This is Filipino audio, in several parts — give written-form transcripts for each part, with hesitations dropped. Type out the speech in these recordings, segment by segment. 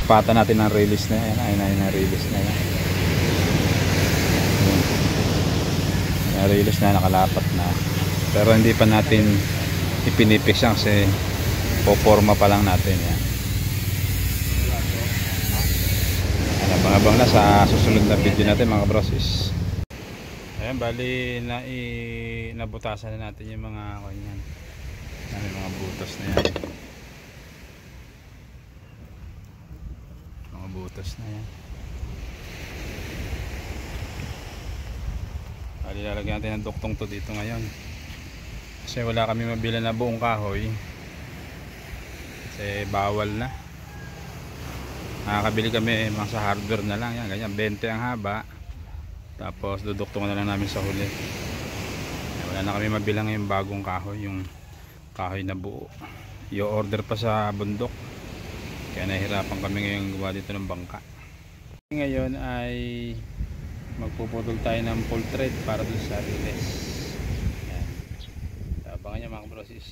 Pata natin ang release na yan. Ayun na release na yan. Na-release na, nakalapat na. Pero hindi pa natin ipinipix yan kasi poporma pa lang natin yan. Abang-abang na sa susunod na video natin mga brosis. Ayan, bali nabutasan na natin yung mga kanyan. Yung mga butas na yan. Mga butas na yan. Bali lalagyan natin ng duktong to dito ngayon. Kasi wala kami mabila na buong kahoy. Kasi bawal na. Nakakabili kami mga sa hardware na lang yan, ganyan 20 ang haba, tapos duduktungan na lang namin sa huli. Wala na kami mabilang yung bagong kahoy, yung kahoy na buo. I-order pa sa bundok, kaya nahihirapan kami ngayon gawa dito ng bangka. Ngayon ay magpuputol tayo ng full thread para dun sa release. Abangan nyo mga brosis.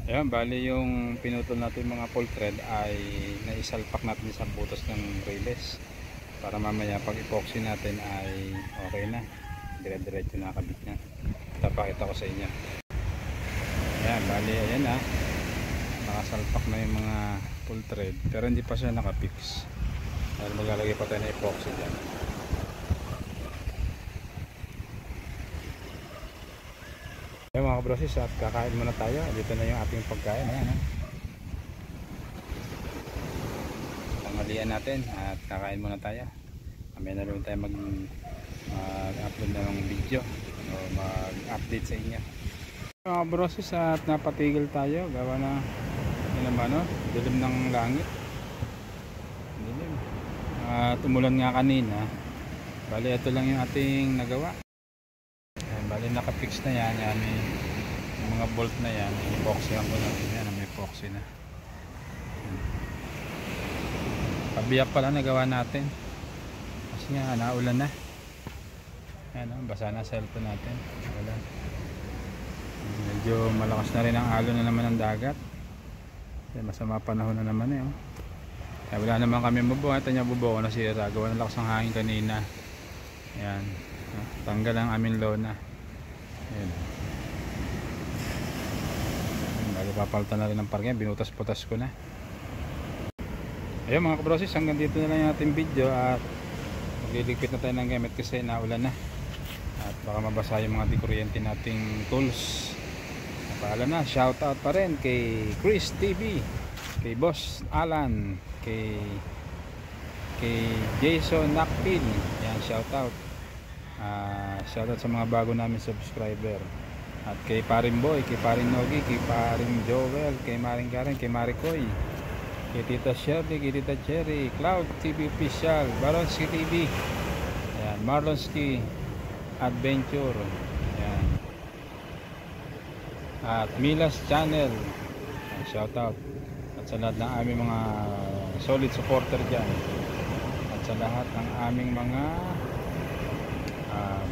Ayan, bali yung pinutol natin mga full thread ay naisalpak natin sa butas ng release para mamaya pag epoxy natin ay okay na, dire-diretso nakabit na. Tapakita ko sa inyo. Ayan, bali ayan na, nakasalpak na yung mga full thread pero hindi pa siya nakapix dahil maglalagay pa tayo ng epoxy dyan. Ayan mga kabrosis, at kakain muna tayo. Dito na yung ating pagkain. Ayan, tanghalian natin at kakain muna tayo. Mamaya na rin tayo mag-upload na ng video. mag-update sa inyo. Mga broses, at napatigil tayo gawa na yun naman, no? Dilim ng langit, dilim. At umulan nga kanina. Bali ito lang yung ating nagawa. Ayan, bali nakapix na yan, yung mga bolt na yan, i-epoxyhan ko na. Yan, may epoxy na. Pabiyak pala nagawa natin kasi nga naulan na. Ayan, basa na cellphone natin. Wala. Medyo malakas na rin ang alon na naman ng dagat. Masama panahon na naman eh. Kaya wala naman kami bubuo. Ito niya bubuo ko nasira. Gawa ng lakas ng hangin kanina. Ayan. Tanggal ang aming lona. Ayan. Bago papalitan na rin ng parking. Binutas-putas ko na. Ayun mga kabroses, hanggang dito na lang yung ating video. At magliligpit na tayo ng gamit kasi naulan na. At baka mabasa yung mga dikuryente nating tools. Paalam na, shoutout pa rin kay Chris TV, kay Boss Alan, kay Jason Nakpil. Yan, shoutout. Shoutout sa mga bago namin subscriber. At kay Paring Boy, kay Paring Nogi, kay Paring Joel, kay Maring Karen, kay Maricoy, kay Tita Shirley, kay Tita Cherry, Cloud TV Official, Baronski TV, yan, Marlonski Adventure, yan, at Milas Channel, shoutout. At sa lahat ng aming mga solid supporter dyan, at sa lahat ng aming mga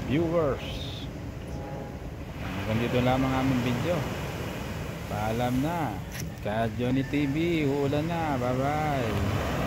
viewers. Hanggang dito lamang aming video. Paalam na. Ka Johnny TV, uulan na. Bye bye.